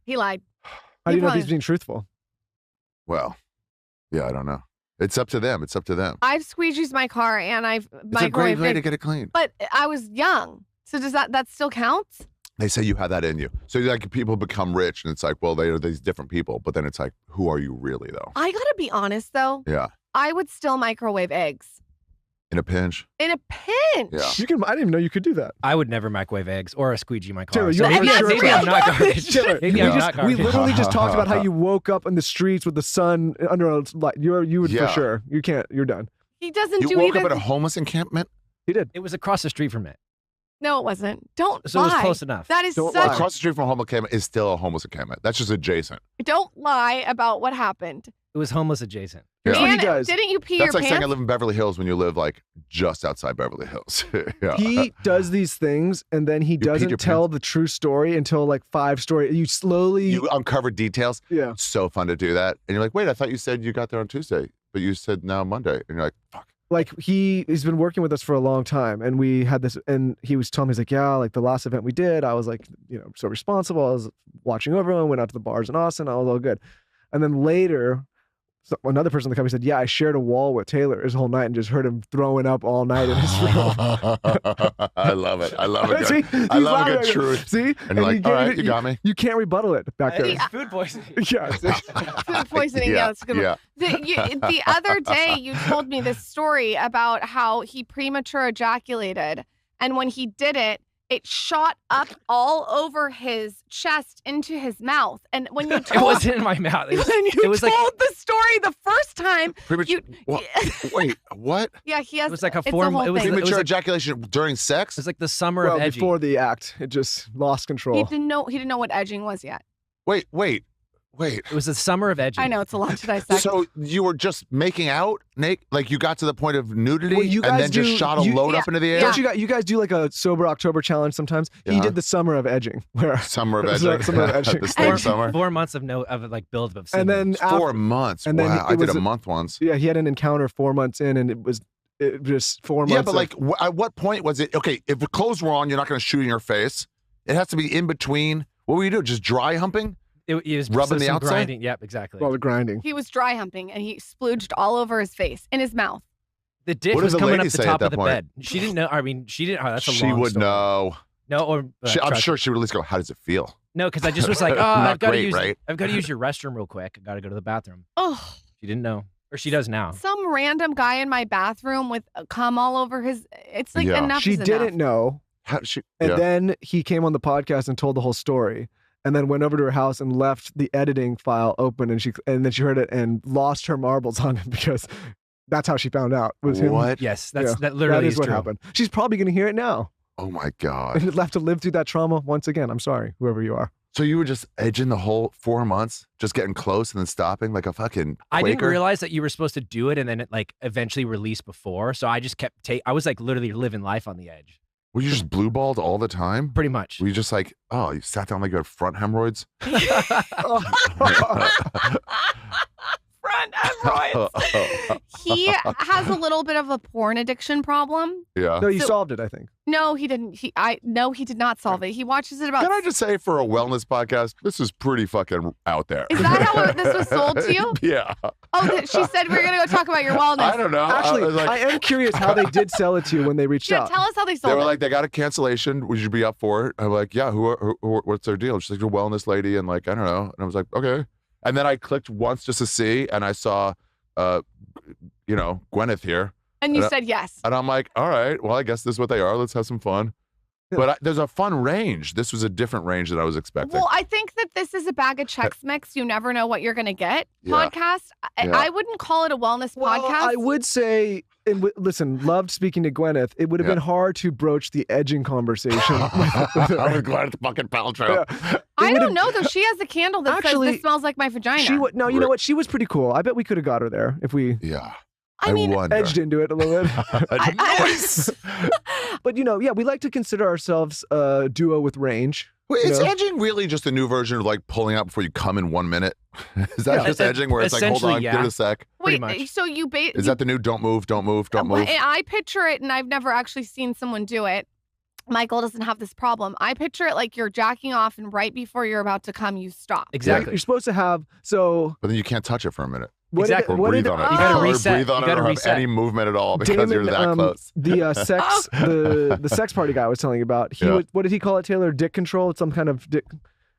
He lied. How do you know if he's being truthful? Well, yeah, I don't know. It's up to them. I've squeegeed my car and I've microwaved It's a great way to get it clean. But I was young. So does that still counts? They say you have that in you. So like people become rich and it's like, well, they are these different people. But then it's like, who are you really though? I gotta be honest though. Yeah. I would still microwave eggs. In a pinch? In a pinch. Yeah. I didn't even know you could do that. I would never microwave eggs or squeegee my car. Taylor, So maybe I'm not garbage. Maybe I'm not We garbage. literally just talked about how you woke up in the streets with the sun under a light. You would for sure. You can't. You're done. He doesn't do You woke either. up at a homeless encampment? He did. It was across the street from it. No, it wasn't. Don't So lie. it was close enough. That is Don't such. lie. Across the street from a homeless encampment is still a homeless encampment. That's just adjacent. Don't lie about what happened. It was homeless adjacent. Here's what he And does. didn't you pee That's your like saying I pants? live in Beverly Hills when you live like just outside Beverly Hills. Yeah. He does these things, and then he peed your doesn't tell pants? the true story until like 5 stories. You slowly. You uncover details. Yeah. So fun to do that. And you're like, wait, I thought you said you got there on Tuesday, but you said now Monday. And you're like, fuck. Like he's been working with us for a long time, and we had this, and he was telling me, he's like, yeah, like the last event we did, I was like, so responsible. I was watching over everyone, went out to the bars in Austin, I was all good. And then later, another person in the company said, yeah, I shared a wall with Taylor his whole night and just heard him throwing up all night in his room. I love it. I love it. See? I He's love a laughing. good truth. See? And you're like, all right, you you got me. You can't rebuttal it back there. It's food poisoning. Yeah. Food poisoning. Yeah, that's a good one. Yeah. The other day, you told me this story about how he premature ejaculated, and when he did it, it shot up all over his chest into his mouth. And when you It told, wasn't in my mouth. when you it was told like the story the first time, Wait, what? yeah, he has. It was like a it's form- whole it was- thing. Premature like- ejaculation during sex? it was like the summer Well, of edging. before the act, it just lost control. He didn't know what edging was yet. Wait. It was the summer of edging. I know it's a lot to dissect. So you were just making out, Nate? Like you got to the point of nudity Well, you and guys then just do- shot a you- load yeah. up into the air? Don't you guys do like a sober October challenge sometimes? He Yeah. did the summer of edging, where Summer of edging. Summer of edging. The spring 4 months of like build of and then semen. 4 months. and then wow, it I did was a a- month once. yeah, he had an encounter 4 months in, and it just 4 months. Yeah, but of- like, at what point was it? Okay, if the clothes were on, you're not going to shoot in your face. It has to be in between. What were you doing? Just dry humping? it was rubbing the some outside? grinding. Yep, exactly. well, the grinding. he was dry humping and he splooged all over his face, in his mouth. The dick What did was the coming lady up the say at top that of the point? bed. She didn't know. I mean, she didn't. Oh, that's a She long would story. know. No, or I'm sure she would at least go, how does it feel? No, because I just was like, oh, Not I've got to great, use. right? I've got to use your restroom real quick. I got to go to the bathroom. Oh, She didn't know, or she does now. some random guy in my bathroom with cum all over his. It's like Yeah. enough. She is didn't enough. know, How did she? and yeah. then he came on the podcast and told the whole story, and then went over to her house and left the editing file open, and then she heard it and lost her marbles on it because that's how she found out was him. What? Yes, Yeah, that literally that is what true. happened. She's probably going to hear it now, Oh my God. and left to live through that trauma once again. I'm sorry, whoever you are. So you were just edging the whole 4 months, just getting close and then stopping like a fucking Quaker? I didn't realize that you were supposed to do it and then it like eventually released before. So I just kept I was like literally living life on the edge, Were you just blue balled all the time? pretty much. Were you just like, oh, you sat down like you had front hemorrhoids? Front hemorrhoids. He has a little bit of a porn addiction problem. Yeah. No, you So- solved it, I think. No, he didn't. He did not solve it. He watches it about. Can I just say, for a wellness podcast, this is pretty fucking out there. Is that how this was sold to you? Yeah. Oh, she said we were gonna go talk about your wellness. I don't know. Actually, I was like, I am curious how they did sell it to you when they reached Yeah, out. tell us how they sold they were it. like, they got a cancellation. Would you be up for it? I'm like, yeah. Who what's their deal? She's like, a wellness lady, and like, I don't know. And I was like, okay. And then I clicked once just to see, and I saw, Gwyneth here, and you and I- said yes. and I'm like, all right. Well, I guess this is what they are. Let's have some fun. Yeah. But there's a fun range. This was a different range than I was expecting. Well, I think that this is a bag of Chex Mix. You never know what you're going to get. Yeah. Podcast. Yeah. I wouldn't call it a wellness Well, podcast. I would say, listen, loved speaking to Gwyneth. It would have Yeah. been hard to broach the edging conversation. I was glad it's fucking Paltrow. I don't know though. She has a candle that says Actually, this smells like my vagina. No, you know what? She was pretty cool. I bet we could have got her there if we Yeah. I mean, wonder. edged into it a little bit. Nice. But we like to consider ourselves a duo with range. Wait, is You know? edging really just a new version of like pulling out before you come in 1 minute? Is that Yeah. just edging where it's like, hold Essentially, on, yeah. give it a sec? wait. pretty much. So you Is that the new don't move, don't move, don't move? I picture it, and I've never actually seen someone do it. Michael doesn't have this problem. I picture it like you're jacking off and right before you're about to come, you stop. Exactly. You're supposed to have, so. But then you can't touch it for a minute. Exactly. Or What breathe did- on it. You gotta Or reset. breathe on You it gotta or have reset. any movement at all because Damon, you're that close. The the sex party guy I was telling you about. He Yeah. would, what did he call it, Taylor? Dick control? It's some kind of dick.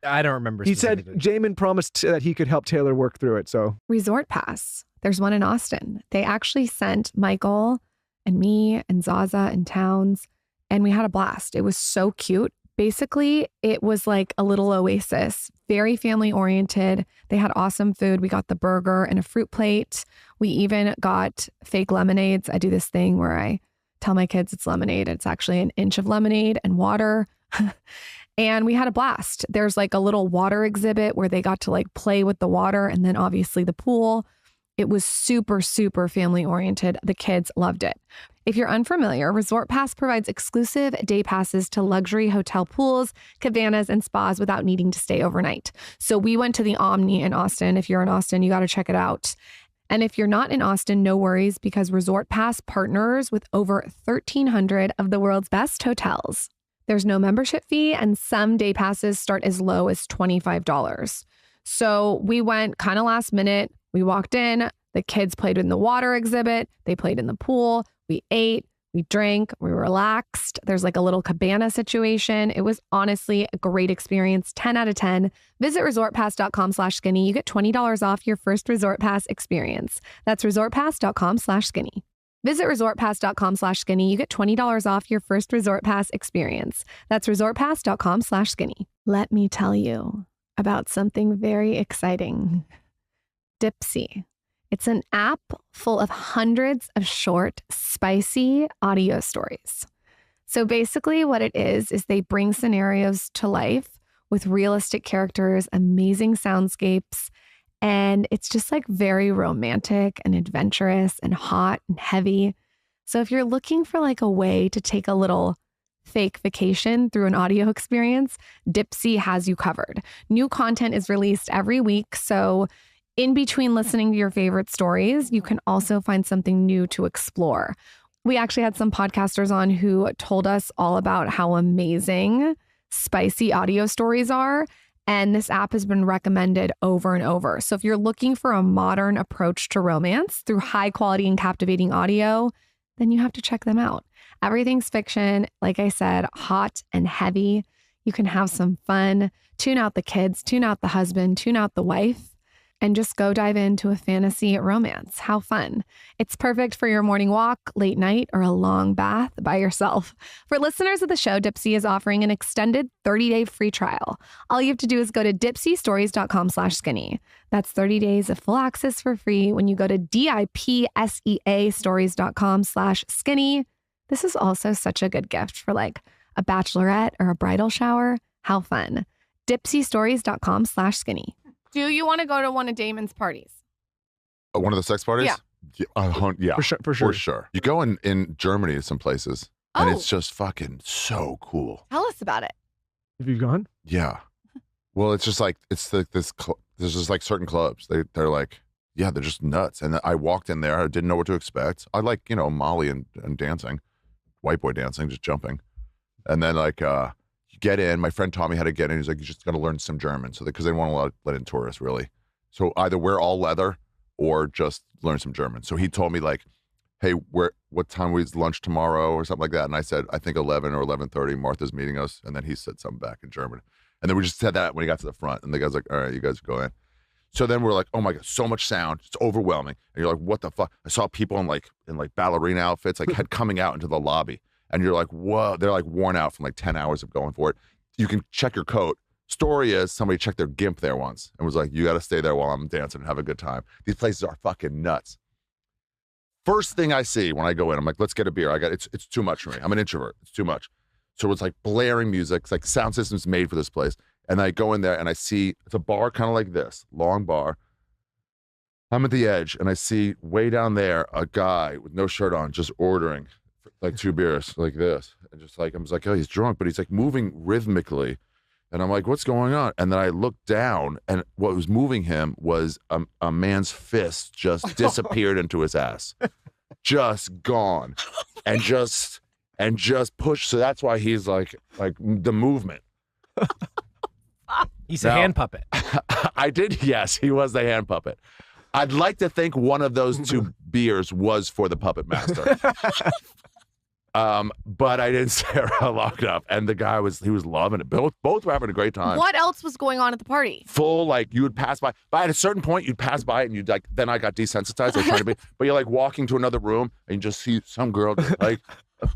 I don't remember. He said specifically. Jamin promised that he could help Taylor work through it. So Resort Pass. There's one in Austin. They actually sent Michael and me and Zaza and Towns, and we had a blast. It was so cute. Basically, it was like a little oasis, very family oriented. They had awesome food. We got the burger and a fruit plate. We even got fake lemonades. I do this thing where I tell my kids it's lemonade. It's actually an inch of lemonade and water. And we had a blast. There's like a little water exhibit where they got to like play with the water, and then obviously the pool. It was super, super family oriented. The kids loved it. If you're unfamiliar, Resort Pass provides exclusive day passes to luxury hotel pools, cabanas, and spas without needing to stay overnight. So we went to the Omni in Austin. If you're in Austin, you got to check it out. And if you're not in Austin, no worries, because Resort Pass partners with over 1,300 of the world's best hotels. There's no membership fee, and some day passes start as low as $25. So we went kind of last minute. We walked in, the kids played in the water exhibit, they played in the pool, we ate, we drank, we relaxed. There's like a little cabana situation. It was honestly a great experience, 10 out of 10. Visit resortpass.com/skinny. You get $20 off your first Resort Pass experience. That's resortpass.com/skinny. Visit resortpass.com/skinny. You get $20 off your first Resort Pass experience. That's resortpass.com/skinny. Let me tell you about something very exciting. Dipsy. It's an app full of hundreds of short, spicy audio stories. So basically what it is they bring scenarios to life with realistic characters, amazing soundscapes, and it's just like very romantic and adventurous and hot and heavy. So if you're looking for like a way to take a little fake vacation through an audio experience, Dipsy has you covered. New content is released every week, so in between listening to your favorite stories, you can also find something new to explore. We actually had some podcasters on who told us all about how amazing spicy audio stories are. And this app has been recommended over and over. So if you're looking for a modern approach to romance through high quality and captivating audio, then you have to check them out. Everything's fiction. Like I said, hot and heavy. You can have some fun, tune out the kids, tune out the husband, tune out the wife, and just go dive into a fantasy romance. How fun. It's perfect for your morning walk, late night, or a long bath by yourself. For listeners of the show, Dipsy is offering an extended 30-day free trial. All you have to do is go to dipsystories.com/skinny. That's 30 days of full access for free when you go to DIPSEA stories.com/skinny. This is also such a good gift for like a bachelorette or a bridal shower. How fun. dipsystories.com/skinny. Do you want to go to one of Damon's parties? One of the sex parties? Yeah. Yeah. for sure. For sure. You go in Germany to some places, and Oh. it's just fucking so cool. Tell us about it. Have you gone? Yeah. Well, it's just like there's just like certain clubs. They're like, yeah, they're just nuts. And I walked in there, I didn't know what to expect. I like, Molly and dancing, white boy dancing, just jumping. And then like you get in. My friend Tommy had to get in. He's like, you just got to learn some German, so because they don't want to let in tourists really. So either wear all leather or just learn some German. So he told me like, hey, what time is lunch tomorrow or something like that? And I said, I think 11 or 11:30. Martha's meeting us. And then he said something back in German. And then we just said that when he got to the front. And the guy's like, all right, you guys go in. So then we're like, oh my God, so much sound. It's overwhelming. And you're like, what the fuck? I saw people in like ballerina outfits, like head coming out into the lobby. And you're like, whoa, they're like worn out from like 10 hours of going for it. You can check your coat. Story is somebody checked their gimp there once and was like, you got to stay there while I'm dancing and have a good time. These places are fucking nuts. First thing I see when I go in, I'm like, let's get a beer. It's too much for me. I'm an introvert. It's too much. So it's like blaring music. It's like sound system's made for this place. And I go in there and I see it's a bar kind of like this, long bar. I'm at the edge and I see way down there a guy with no shirt on just ordering like 2 beers like this. And just like, I was like, oh, he's drunk, but he's like moving rhythmically. And I'm like, what's going on? And then I looked down and what was moving him was a man's fist just disappeared into his ass. Just gone. And and just push. So that's why he's like the movement. He's a hand puppet. I did, yes, he was the hand puppet. I'd like to think one of those 2 beers was for the puppet master. But I didn't stay around long enough, and the guy was loving it. Both were having a great time. What else was going on at the party? Full, like, you would pass by, but at a certain point you'd pass by it and you'd like, then I got desensitized. I was trying to be, but you're like walking to another room and you just see some girl like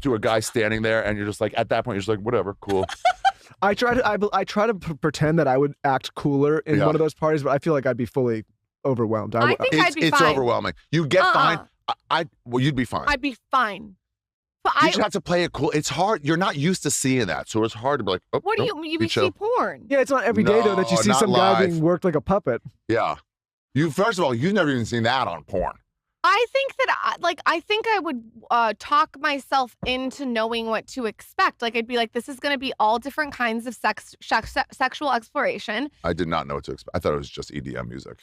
to a guy standing there, and you're just like, at that point you're just like, whatever, cool. I try to pretend that I would act cooler in one of those parties, but I feel like I'd be fully overwhelmed. I think I'd be it's fine. overwhelming. You get fine. Well, you'd be fine. I'd be fine. But You just have to play it cool. It's hard. You're not used to seeing that, so it's hard to be like, oh, what do no, you be chill. see porn? Yeah, it's not every day though that you see not some guy live. being worked like a puppet. Yeah. First of all, you've never even seen that on porn. I think that I think I would talk myself into knowing what to expect. Like I'd be like, this is going to be all different kinds of sexual exploration. I did not know what to expect. I thought it was just EDM music.